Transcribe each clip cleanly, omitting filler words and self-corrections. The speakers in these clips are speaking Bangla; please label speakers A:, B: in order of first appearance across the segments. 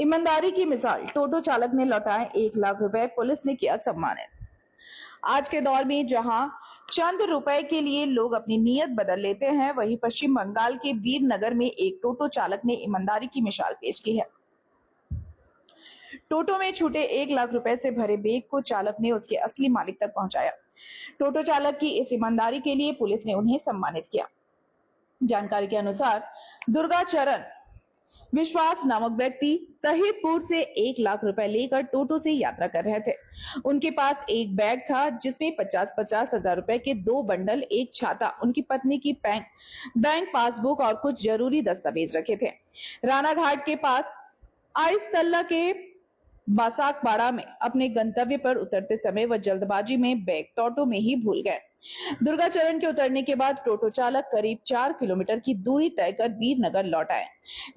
A: ईमानदारी की मिसाल, टोटो चालक ने लौटाए 1 लाख रुपए, पुलिस ने किया सम्मानित। आज के दौर में जहां चंद रुपए के लिए लोग अपनी नीयत बदल लेते हैं, वहीं पश्चिम बंगाल के वीरनगर में एक टोटो चालक ने ईमानदारी की मिसाल पेश की है। टोटो में छूटे 1 लाख रुपए से भरे बैग को चालक ने उसके असली मालिक तक पहुंचाया। टोटो चालक की इस ईमानदारी के लिए पुलिस ने उन्हें सम्मानित किया। जानकारी के अनुसार दुर्गा चरण विश्वास नामक व्यक्ति तहिरपुर से 1 लाख रुपए लेकर टोटो से यात्रा कर रहे थे। उनके पास एक बैग था जिसमें 50-50 हजार रुपए के 2 बंडल, एक छाता, उनकी पत्नी की बैंक पासबुक और कुछ जरूरी दस्तावेज रखे थे। रानाघाट के पास आइसतल्ला के बासाकपाड़ा में अपने गंतव्य पर उतरते समय वह जल्दबाजी में बैग टोटो में ही भूल गए। दुर्गाचरण के उतरने के बाद टोटो चालक करीब 4 किलोमीटर की दूरी तय कर वीरनगर लौट आए।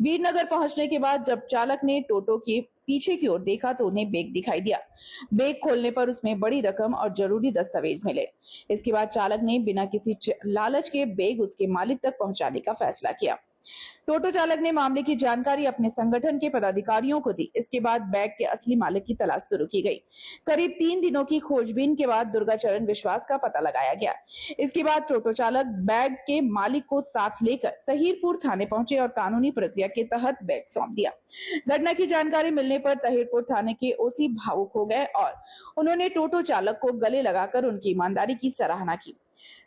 A: वीरनगर पहुंचने के बाद जब चालक ने टोटो के पीछे की ओर देखा तो उन्हें बैग दिखाई दिया। बैग खोलने पर उसमें बड़ी रकम और जरूरी दस्तावेज मिले। इसके बाद चालक ने बिना किसी लालच के बैग उसके मालिक तक पहुंचाने का फैसला किया। टोटो चालक ने मामले की जानकारी अपने संगठन के पदाधिकारियों को दी। इसके बाद बैग के असली मालिक की तलाश शुरू की गई। करीब 3 दिनों की खोजबीन के बाद दुर्गाचरण विश्वास का पता लगाया गया। इसके बाद टोटो चालक बैग के मालिक को साथ लेकर तहिरपुर थाने पहुंचे और कानूनी प्रक्रिया के तहत बैग सौंप दिया। घटना की जानकारी मिलने पर तहिरपुर थाने के ओसी भावुक हो गए और उन्होंने टोटो चालक को गले लगाकर उनकी ईमानदारी की सराहना की।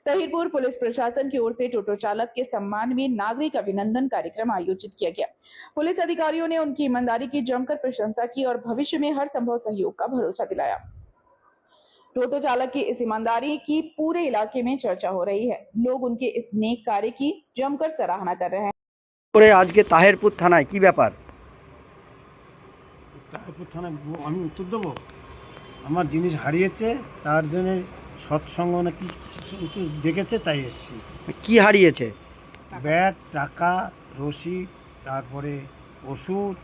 A: तहिरपुर पुलिस प्रशासन की ओर से टोटो चालक के सम्मान में नागरिक अभिनंदन कार्यक्रम आयोजित किया गया। पुलिस अधिकारियों ने उनकी ईमानदारी की जमकर प्रशंसा की और भविष्य में हर संभव सहयोग का भरोसा दिलाया। टोटो चालक की इस ईमानदारी की पूरे इलाके में चर्चा हो रही है। लोग उनके इस नेक कार्य की जमकर सराहना कर रहे हैं।
B: आज के ताहिरपुर थानाয় কি ব্যাপার?
C: তাহিরপুর থানায় আমি উত্তর দেবো। আমার জিনিস হারিয়েছে, তার জন্য সৎসঙ্গ নাকি কিছু দেখেছে, তাই এসেছি।
B: কি হারিয়েছে?
C: ব্যাগ, টাকা, রসিদ, তারপরে ওষুধ,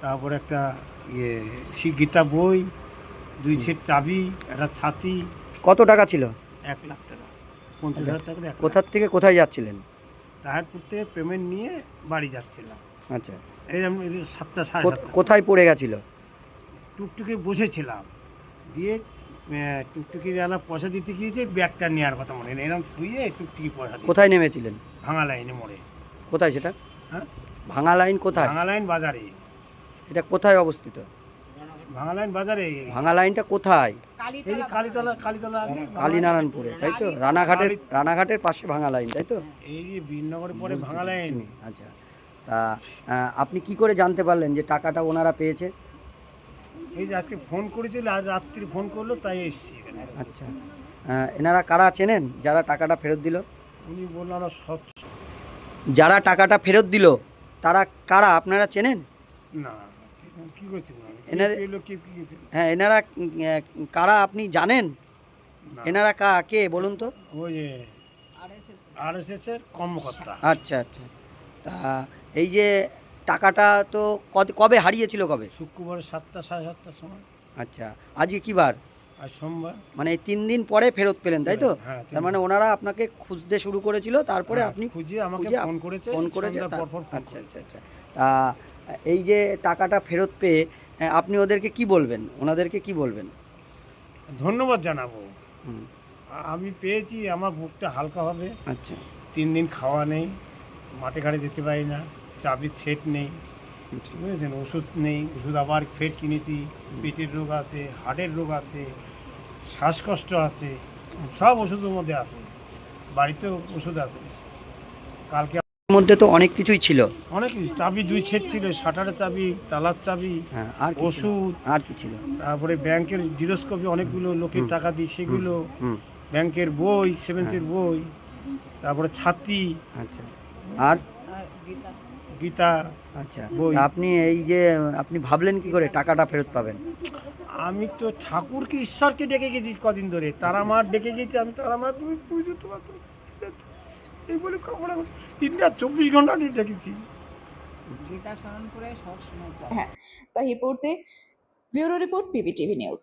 C: তারপরে একটা গীতা বই, 2 সেট চাবি, একটা ছাতি।
B: কত টাকা ছিল?
C: 1 লাখ টাকা, 50,000 টাকা।
B: কোথা থেকে কোথায় যাচ্ছিলেন?
C: তাহিরপুর থেকে পেমেন্ট নিয়ে বাড়ি যাচ্ছিলাম।
B: আচ্ছা,
C: এই আমি 7টা সাড়ে 7টা
B: কোথায় পড়ে গেছিল?
C: টুকটুকি বসেছিলাম, দিয়ে টুকটুকি জানা পয়সা দিতে গিয়েছে, ব্যাগটা নেওয়ার কথা মনে নেই, এরকম ধুয়ে টুকটুকি পয়সা দিয়ে।
B: কোথায় নেমেছিলেন?
C: ভাঙা লাইনে মোড়ে।
B: কোথায় সেটা?
C: হ্যাঁ,
B: ভাঙা লাইন কোথায়?
C: ভাঙা লাইন বাজারে।
B: এটা কোথায় অবস্থিত?
C: ভাঙা লাইন বাজারে।
B: ভাঙা লাইনটা কোথায়?
C: এই যে কালীতলা
B: কালীনারায়ণপুরে, তাই তো? রানাঘাটের পাশে ভাঙা লাইন, তাই তো?
C: এই যে বীরনগরের পরে ভাঙা লাইন।
B: আচ্ছা, তা আপনি কি করে জানতে পারলেন যে টাকাটা ওনারা পেয়েছে?
C: এই যে আজকে ফোন করেছিল, আজ রাত্রি ফোন করলো, তাই এসেছি এখানে।
B: আচ্ছা, এনারা কারা চেনেন যারা টাকাটা ফেরত দিল?
C: উনি বললেন
B: যারা টাকাটা ফেরত দিল তারা কারা আপনারা চেনেন?
C: না, কি করছে
B: হ্যাঁ, এনারা কারা আপনি জানেন? এনারা কে বলুন তো?
C: ওই আরএসএস এর কর্মকর্তা।
B: আচ্ছা আচ্ছা, তা এই যে টাকাটা তো কবে হারিয়েছিল? কবে?
C: শুক্রবার 7টা সাড়ে 7টার সময়।
B: আচ্ছা, আজকে কি বার?
C: আর সোমবার।
B: মানে 3 দিন পরে ফেরত পেলেন, তাই তো?
C: হ্যাঁ,
B: তার মানে ওনারা আপনাকে খুঁজতে শুরু করেছিল, তারপরে আপনি
C: খুঁজে আমাকে ফোন করেছে।
B: আচ্ছা আচ্ছা আচ্ছা, তা এই যে টাকাটা ফেরত পেয়ে আপনি ওদেরকে কি বলবেন, ওনাদেরকে কি বলবেন?
C: ধন্যবাদ জানাবো। আমি পেয়েছি, আমার বুকটা হালকা হবে।
B: আচ্ছা,
C: 3 দিন খাওয়া নেই, মাঠে ঘাটে যেতে পারি না, চাবির সেট নেই, বুঝেছেন, ওষুধ নেই, ওষুধ আবার ফের কিনেছি, পেটের রোগ আছে, হার্টের রোগ আছে, শ্বাসকষ্ট আছে, সব ওষুধের মধ্যে আছে, বাড়িতেও ওষুধ আছে। কালকে
B: মধ্যে তো অনেক কিছুই ছিল,
C: অনেক কিছু, চাবি 2 সেট ছিল, শাটারের চাবি, তালার চাবি,
B: আর
C: ওষুধ,
B: আর কি ছিল?
C: তারপরে ব্যাংকের জিরোস্কপি অনেকগুলো লোকের টাকা দিই সেগুলো, ব্যাংকের বই, সেভেন্থের বই, তারপরে ছাতি।
B: আচ্ছা, আর
C: গীতা।
B: আচ্ছা, আপনি এই যে আপনি ভাবলেন কি করে টাকাটা ফেরত পাবেন?
C: আমি তো ঠাকুরকে, ঈশ্বরকে ডেকে গেছি কদিন ধরে, তারা মার ডেকে গেছি আমি, তারা মার তুমি পুজো তোমার এই বলে খবর 24 ঘন্টা ডেকেছি।
A: तहिरपुर से ब्यूरो रिपोर्ट, पीवीटीवी न्यूज।